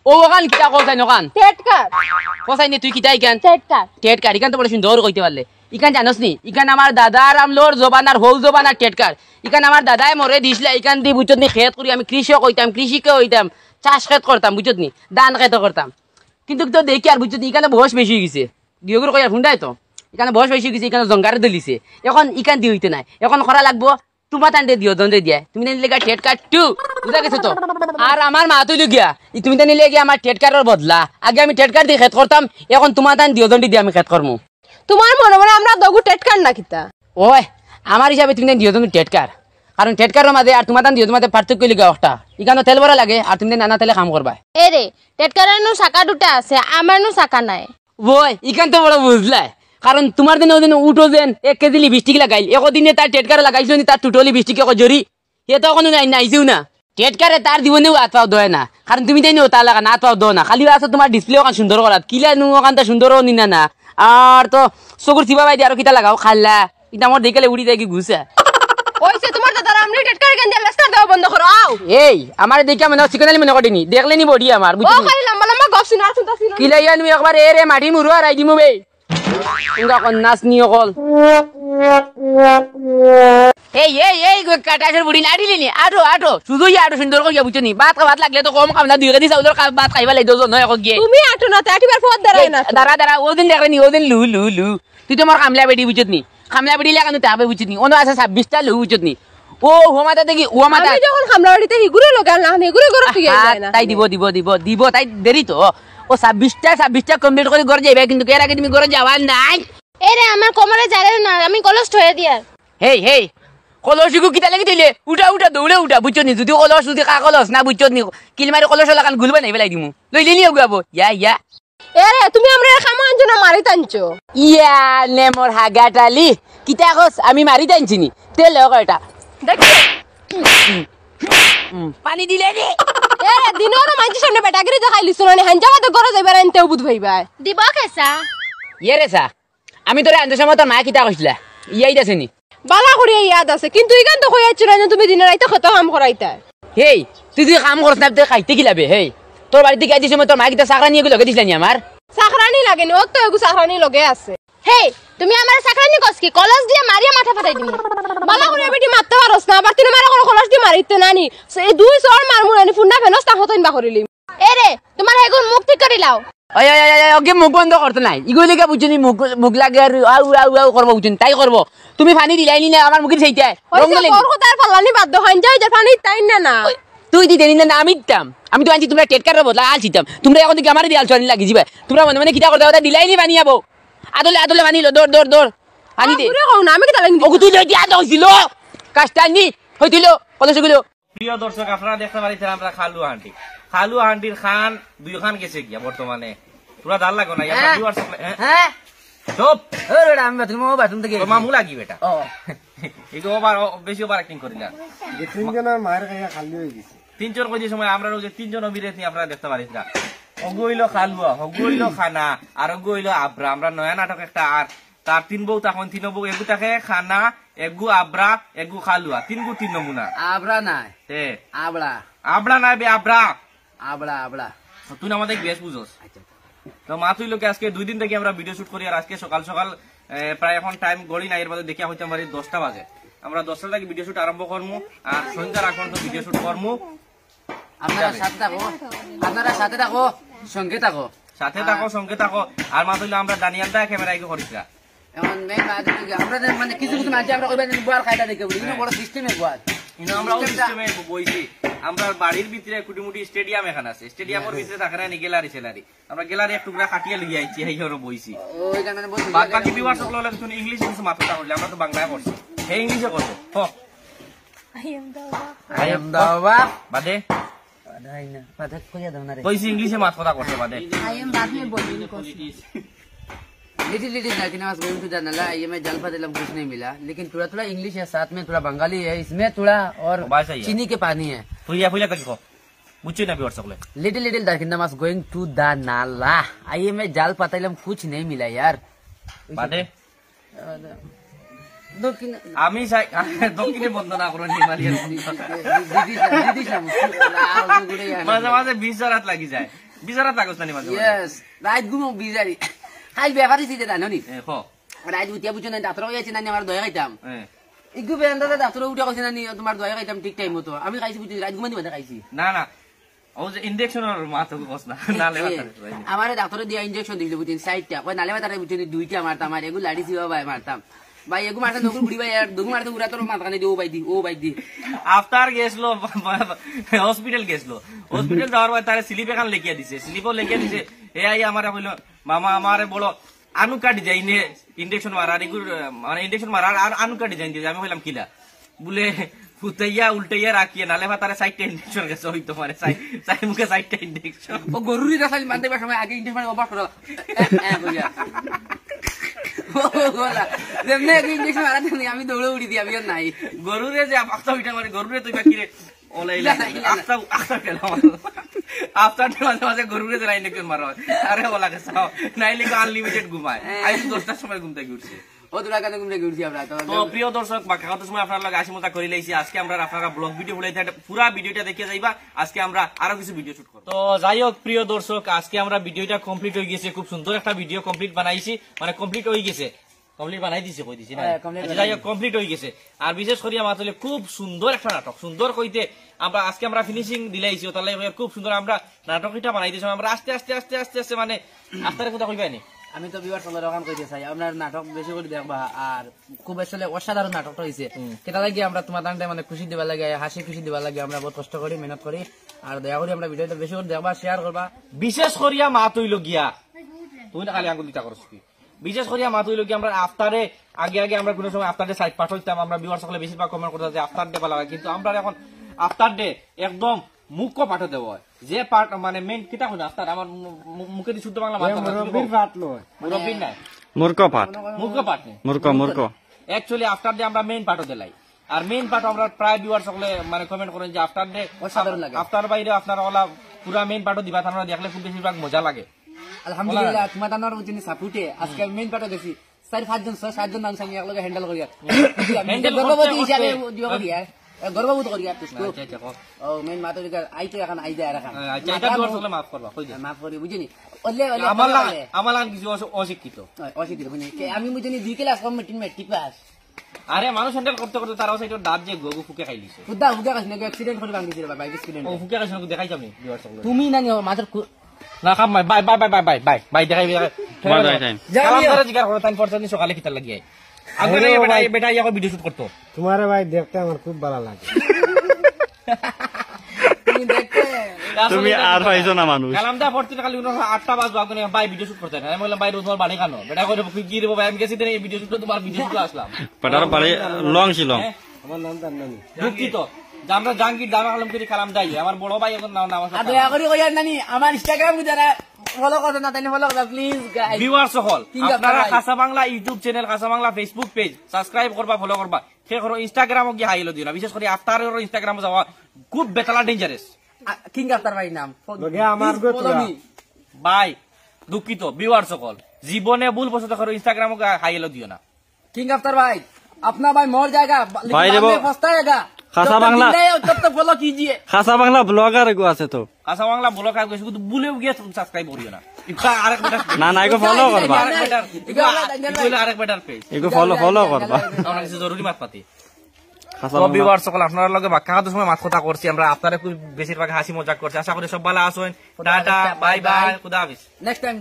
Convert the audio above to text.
ও ওখান কিটা কোথায় নকান টেটকার কোথায় নি তুই কিটা ইকান টেটকার টেটকার ইকান তো বলে সুন্দর কইতে পারলে ইকান জানোস নি ইকান আমার দাদার আমলোর জবানার হৌ জবানার টেটকার ইকান আমার দাদাই মরে দিছিলা ইকান দি বুঝত নি খেত করি আমি কৃষক হইতাম কৃষিকে হইতাম চাষ খেত করতাম বুঝত নি ধান খেত করতাম কিন্তু তো দেখি আর বুঝত নি ইকানে বয়স বেশি হয়ে গেছে দিয়গুর কইয়া ফুন্ডাই তো ইকানে বয়স বেশি হয়ে গেছে ইকানে জঙ্গারে দলিছে এখন ইকান দি হইতে নাই এখন খরা লাগবো তোমার টানতে দিও দন্দে দিয়া তুমি নিলে গা টেটকার টু বুঝা গেছে তো আর আমার মা তুই গিয়া তুমি তো নিলে গিয়া আমার টেটকারের বদলা আগে আমি টেটকার দিয়ে খেত করতাম এখন তোমার টান দিও দন্ডি দিয়ে আমি খেত করবো তোমার মনে মনে আমরা দগু টেটকার না কিতা ওই আমার হিসাবে তুমি দিও তুমি টেটকার কারণ টেটকারের মাঝে আর তোমার টান দিও তোমাদের পার্থক্য লিখা একটা ইখানে তেল ভরা লাগে আর তুমি নানা তেলে কাম করবা এ রে টেটকারের নু শাখা দুটা আছে আমার নু শাখা নাই ওই ইখান তো বড় বুঝলাই কারণ তোমার দিনে ওদিন উঠো যেন 1 কেজি লিপস্টিক লাগাইল একদিনে তার টেটকারে লাগাইছো নি তার টুটলি লিপস্টিক এক জরি এ তো কোনো নাই নাইছিও না টেটকারে তার জীবনেও হাত পাও দয় না কারণ তুমি তাই তা লাগা না হাত পাও দো না খালি আছে তোমার ডিসপ্লে ওখান সুন্দর করাত কিলা নু ওখান তা সুন্দর নি না না আর তো চকুর চিবা বাই দিয়ে আর কিটা লাগাও খাল্লা এটা আমার দেখালে উড়ি যায় কি ঘুষা ওইছে তোমার দাদা আমনি টেটকার কেন দিয়া লেস্টার দাও বন্ধ করো আও এই আমার দেখা মনে সিকনালি মনে করিনি দেখলে নি বডি আমার ও বুঝলি খালি লম্বা লম্বা গপ শুনা শুনতাছি কিলা ইয়া তুমি একবার এ রে মাটি মুরুয়া রাই দিমু বে ইংগা কন্নাস নি অকল এই কাটাশের বুড়ি না দিলি নি আটো শুধু আটো সুন্দর করিয়া বুঝছো নি ভাত লাগলে তো কম খাম না 2 কেজি চাউলের ভাত খাইবা লাগি দুজন নয় গিয়ে তুমি আটো না তাটিবার পথ দাঁড়ায় না দাঁড়া ওদিন দেখলে নি ওদিন লু তুই তো আমার কামলা বেডি বুঝছত নি কামলা বেডি লাগানো তাবে বুঝছত নি অন্য আছে 26টা লু বুঝছত নি ও হোমাতা দেখি ও মাতা আমি যখন কামলা বাড়িতে হিগুরে লাগাল না হিগুরে গরো তুই যায় না তাই দিব তাই দেরি তো ও 26টা কমপ্লিট করে ঘরে যাইবা কিন্তু এর আগে তুমি ঘরে যাওয়া নাই এরে আমার কোমরে যারে না আমি কলস হয়ে দিয়া হেই কলসিকু কিতা লাগি দিলে উঠা দৌড়ে উঠা বুঝছো নি যদি কলস যদি কাকলস না বুঝছো নি কিলমারি কলস লাগান গুলবা নাই বেলাই দিমু লইলি নি ওগাবো ইয়া এরে তুমি আমরা খামা আনছো না মারি টানছো ইয়া নে মোর হাগাটালি কিতা কস আমি মারি টানছি নি তেল এটা দেখ পানি দিলে নি এরে দিনর মাঝে সামনে বেটাগিরি দেখাইলি শুনানি হানজাবা তো ঘরে যাইবার আনতেও বুঝ ভাইবা দিবা কেসা ইয়ে সা আমি তোরে আনতে সময় তোর মা কিতা কইছিলা ইয়াই দাছে নি বালা করে ইয়াদ আছে কিন্তু ইগান তো কইয়াছ না তুমি দিনে রাইতে কত কাম করাইতা হেই তুই যদি কাম করছ না তুই খাইতে কি লাবে হেই তোর বাড়িতে গাইতে সময় তোর মা কিতা চাকরা নিয়ে লগে দিছিলা নি আমার চাকরানি লাগে নি ও তো এগু চাকরানি লগে আছে হেই তুমি আমার চাকরানি কস কি কলস দিয়ে মারিয়া মাথা ফাটাই দিমু বালা করে বেটি মারতে পারছ না আবার তুমি মারা কোন কলস দিয়ে মারিতে নানি এই দুই সর মারমু নানি ফুন্ডা ফেনস তা হতইন বা করিলি এরে তোমার এগুন মুখ ঠিক করে লাও ওকে মুখ বন্ধ করতে নাই ইগুলিকে বুঝনি মুখ লাগে আর আউ করবো বুঝনি তাই করবো তুমি পানি দিলাই নি না আমার মুখে সেইটা তার পালানি বাধ্য হয় যাই যে পানি তাই না তুই দিতে নি না আমি দিতাম আমি তো আনছি তোমরা টেটকারের বদলা আলছিতাম তোমরা এখন থেকে আমার দিয়ে আলছো আনি লাগি যাবে তোমরা মনে মনে কিটা করতে কথা দিলাই নি পানি যাবো আদলে পানি লো দৌড় পানি দে আমি কি তালাই ওকে তুই লইতে আদ হইছিল কাজটা নি হইছিল কত সেগুলো প্রিয় দর্শক আপনারা দেখতে পাচ্ছেন আমরা খালু আন্টির খান 2 খান গেছে গিয়া বর্তমানে পুরা দাল লাগো না আমরা ভিউয়ার্স হ্যাঁ চুপ ওরে আমি বাথরুম থেকে মামু লাগি বেটা ও এই ওভার বেশি ওভার অ্যাক্টিং করিলা যে তিনজনের মায়ের কাছে খালি হয়ে গেছে তিনজন কই যে সময় আমরা যে তিনজন অভিনেত নি আপনারা দেখতে পারিছিলা অগইলো খালুয়া হগইলো খানা আর অগইলো আব্রা আমরা নয়া নাটক একটা আর তার 3 বউ তখন 3 বউ এগু থাকে খানা এগু আব্রা এগু খালুয়া 3 নমুনা আবড়া নাই এ আবড়া নাই বে আব্রা আবড়া তুই আমাদের বেশ বুঝোস তো মা তুই লোকে আজকে 2 দিন থেকে আমরা ভিডিও শুট করি আর আজকে সকাল প্রায় এখন টাইম গড়ি না এর মধ্যে দেখিয়া হইতে পারি 10টা বাজে আমরা 10টা থেকে ভিডিও শুট আরম্ভ করমু আর সন্ধ্যার এখন তো ভিডিও শুট করমু আপনারা সাথে থাকো সঙ্গে থাকো সঙ্গে থাকো আর মা তুই আমরা দানিয়াল দা ক্যামেরা আগে করিসরা এখন আমরা মানে কিছু মাঝে আমরা কইবা বুয়ার খাইটা দেখে বলি বড় সিস্টেমে বুয়ার আমরা সিস্টেমে বইছি আমরা বাড়ির ভিতরে কুটিমুটি স্টেডিয়াম এখানে আছে স্টেডিয়ামের ভিতরে থাকে না গ্যালারি আমরা গ্যালারি এক টুকরা কাটিয়ে লই আইছি এইখানে বইছি ওইখানে বসে বাকি ভিউয়ার সকল লাগে তুমি ইংলিশ কিছু মাথা হইলে আমরা তো বাংলায় করছি হে ইংলিশে করব আই এম দা বাদে না বাদে কইয়া দাও না রে বইছি ইংলিশে মাথা কথা করতে বাদে আই এম बाद में बोलूंगी लिटिल लड़की नवाज गोइंग टू द नला ये मैं जल पतेलम कुछ नहीं मिला लेकिन थोड़ा इंग्लिश है साथ में थोड़ा बंगाली है इसमें थोड़ा और चीनी के पानी है ফুইয়া তক বুঝছি না ভিউয়ার সকলে लिटिल लड़की नवाज गोइंग टू द नाला आइए मैं जाल पतेलम कुछ नहीं मिला यार বাদে दक्षिण আমি চাই দক্ষিণে বন্ধ না করুন হিমালয়ান दीदी মাঝে মাঝে 20 রাত লাগি যায় বিচারা থাকস নানি মাঝে ইয়েস রাত ঘুমো বিজারি খাই ব্যাপারই দিতে জানো নি হ রাত উঠিয়া বুঝছো না ডাক্তার হয়েছে নানি আমার দয়া খাইতাম হ্যাঁ ইগু বেন্দাতে ডাক্তার উঠে কইছে নানি তোমার দয়া খাইতাম ঠিক টাইম মতো আমি খাইছি বুঝছি রাত ঘুমানি বাদে খাইছি না না ও যে ইনজেকশনের মাথা কস না নালে আমারে ডাক্তারে দিয়া ইনজেকশন দিছিল বুঝছেন 60টা কই নালে বাতারে বুঝছেন 2টা মারতাম আর এগু লাড়ি ছিল ভাই মারতাম ভাই এগু মারতাম নকুল বুড়ি ভাই আর দুগু মারতে উড়া তোর মাথা কানে দি ও ভাই দি আফটার গেছলো হসপিটাল গেছলো হসপিটাল যাওয়ার পর তারে স্লিপ এখান লেখিয়া দিছে স্লিপও লেখিয়া দিছে এ আই আমারে কইলো মামা আমারে বলো আনুকা ডিজাইন ইনজেকশন মারার এগুর মানে ইনজেকশন মারার আর আনুকা ডিজাইন দিয়ে আমি কইলাম কিলা বলে ফুতাইয়া উল্টাইয়া রাখিয়ে নালে তারে 60টা ইনজেকশন গেছে হইতো মানে সাই মুখে 60টা ইনজেকশন ও গরুরি রাখাল মানতে পার সময় আগে ইনজেকশন অবাক করো কইয়া ও গোলা যেমনে আগে ইনজেকশন মারা দেনি আমি দৌড়ে উড়ি দি আমি আর নাই গরুরে যে আফতা উঠা মানে গরুরে তুই বা কিরে ওলাইলা আফতা কেলা আফটার মাঝে মাঝে গরুরে যে ইনজেকশন মারা আরে ওলা গেছে নাইলে আনলিমিটেড ঘুমায় আমি 10টার সময় ঘুম থেকে উঠছি ও তোরা কাছে ঘুমরে উঠছি আমরা তো প্রিয় দর্শক বাকি কত সময় আপনার লগে হাসি মজা করে লাইছি আজকে আমরা আপনারা ব্লগ ভিডিও বলাইতে পুরো ভিডিওটা দেখে যাইবা আজকে আমরা আরো কিছু ভিডিও শুট করব তো যাই হোক প্রিয় দর্শক আজকে আমরা ভিডিওটা কমপ্লিট হয়ে গেছে খুব সুন্দর একটা ভিডিও কমপ্লিট বানাইছি মানে কমপ্লিট হয়ে গেছে কমপ্লিট বানাই দিছি কই দিছি না যাই হোক কমপ্লিট হয়ে গেছে আর বিশেষ করে আমার তাহলে খুব সুন্দর একটা নাটক সুন্দর কইতে আমরা আজকে আমরা ফিনিশিং দিলাইছি তাহলে খুব সুন্দর আমরা নাটকটা বানাই দিয়েছি আমরা আস্তে আস্তে আস্তে আস্তে আস্তে মানে আস্তে কথা কইবানি আমি তো বিবার চলে রকম কইতে চাই আপনার নাটক বেশি করে দেখবা আর খুব আসলে অসাধারণ নাটকটা হয়েছে কেটা লাগে আমরা তোমার টাইমে মানে খুশি দিবা লাগে হাসি খুশি দিবা লাগে আমরা বহুত কষ্ট করি মেহনত করি আর দয়া করে আমরা ভিডিওটা বেশি করে দেখবা শেয়ার করবা বিশেষ করিয়া মা তৈল গিয়া তুই না খালি আঙ্গুল দিতা করছ কি বিশেষ করিয়া মা তৈল গিয়া আমরা আফটারে আগে আমরা কোনো সময় আফটারে সাইড পাঠ হইতাম আমরা বিবার সকলে বেশিরভাগ কমেন্ট করতাম যে আফটার ডে ভালো লাগে কিন্তু আমরা এখন আফটার ডে একদম মুখ্য পাঠ দেব যে পার্ট মানে মেইন কিটা হলো আফটার আমার মুখে দি শুদ্ধ বাংলা মুরব্বির পাঠ লয় মুরব্বির না মূর্খ পাঠ মুখ্য পাঠ মূর্খ অ্যাকচুয়ালি আফটার ডে আমরা মেইন পাঠও দিলাই আর মেইন পাঠ আমরা প্রায় ভিউয়ার সকলে মানে কমেন্ট করেন যে আফটার ডে অসাধারণ লাগে আফটার বাইরে আপনারা ওলা পুরা মেইন পাঠও দিবা তারা দেখলে খুব বেশিরভাগ মজা লাগে আলহামদুলিল্লাহ তোমার টানার উচিনি সাপোর্টে আজকে মেইন পাঠও গেছি 4-5 জন মানুষ আমি একলগে হ্যান্ডেল করি গর্ভবতী হিসাবে দিও করি গর্ভবতী করি ও মেইন মাতো আইতে এখন আইদা রাখা আচ্ছা এটা ভিউয়ার সকলে মাফ করবা কই মাফ করি বুঝিনি আমার কিছু অশিক্ষিত বুঝিনি আমি বুঝিনি 2 ক্লাস কম মেট্রিক পাস আরে মানুষ হ্যান্ডেল করতে করতে তারাও সাইড দাঁত যে গগু ফুকে খাই লিছে ফুদা কাছে নাকি অ্যাক্সিডেন্ট করে ভাঙিছিল বাইক অ্যাক্সিডেন্ট ও ফুকে কাছে দেখাই যাবে ভিউয়ার সকলে তুমি না মাঝের না খাম বাই দেখাই কালাম ধরে জিগার করে তাই পড়ছনি সকালে কিতা লাগিয়ে আগে বেটা ইয়া ভিডিও শুট করতো তোমারে ভাই দেখতে আমার খুব ভালো লাগে তুমি আর পাইছো না মানুষ কালাম দা পড়তে কালি 8টা বাজে আগুনে ভাই ভিডিও শুট করতে না আমি বললাম ভাই রোজ তোমার বাড়ি কানো বেটা কইলো কি রে ভাই আমি গেছি দেন এই ভিডিও শুট তোমার ভিডিও শুট আসলাম পাটার বাড়ি লং ছিল আমার নাম তার নানি দুঃখিত আমরা জাঙ্গির দামা কালাম করে কালাম দাই আমার বড় ভাই এখন নাম আছে দয়া করে কইয়া নানি আমার ইনস্টাগ্রাম যারা ফলো করতে না তাই ফলো করবা প্লিজ গাইস ভিউয়ার সকল আপনারা খাসা বাংলা ইউটিউব চ্যানেল খাসা বাংলা ফেসবুক পেজ সাবস্ক্রাইব করবা ফলো করবা কে করো ইনস্টাগ্রামও গিয়ে হাইলো দিও না বিশেষ করে আফটারের ইনস্টাগ্রামে যাওয়া খুব বেতালা ডেঞ্জারাস কিং আফটার ভাই নাম লগে আমার গো তোরা ভাই দুঃখিত ভিউয়ার সকল জীবনে ভুল বসত করো ইনস্টাগ্রামও হাইলো দিও না किंग आफ्टर भाई अपना भाई मोर जाएगा भाई लेकिन बाद में फंसताएगा खासा बांग्ला तब तक फॉलो कीजिए খাসা বাংলা ব্লগার গো আছে তো খাসা বাংলা ব্লগ আগে শুধু ভুলেও গিয়ে সাবস্ক্রাইব করিও না এটা আরেক বেটার না না এগো ফলো করবা আরেক বেটার পেজ এগো ফলো করবা আমরা কিছু জরুরি মাত পাতি খাসা তো বাংলা ভিউয়ার সকল আপনারা লগে বাক্কা কত সময় মাত কথা করছি আমরা আপনারা খুব বেশিরভাগ হাসি মজাক করছি আশা করি সব ভালো আছেন টাটা বাই বাই খুদা হাফেজ नेक्स्ट टाइम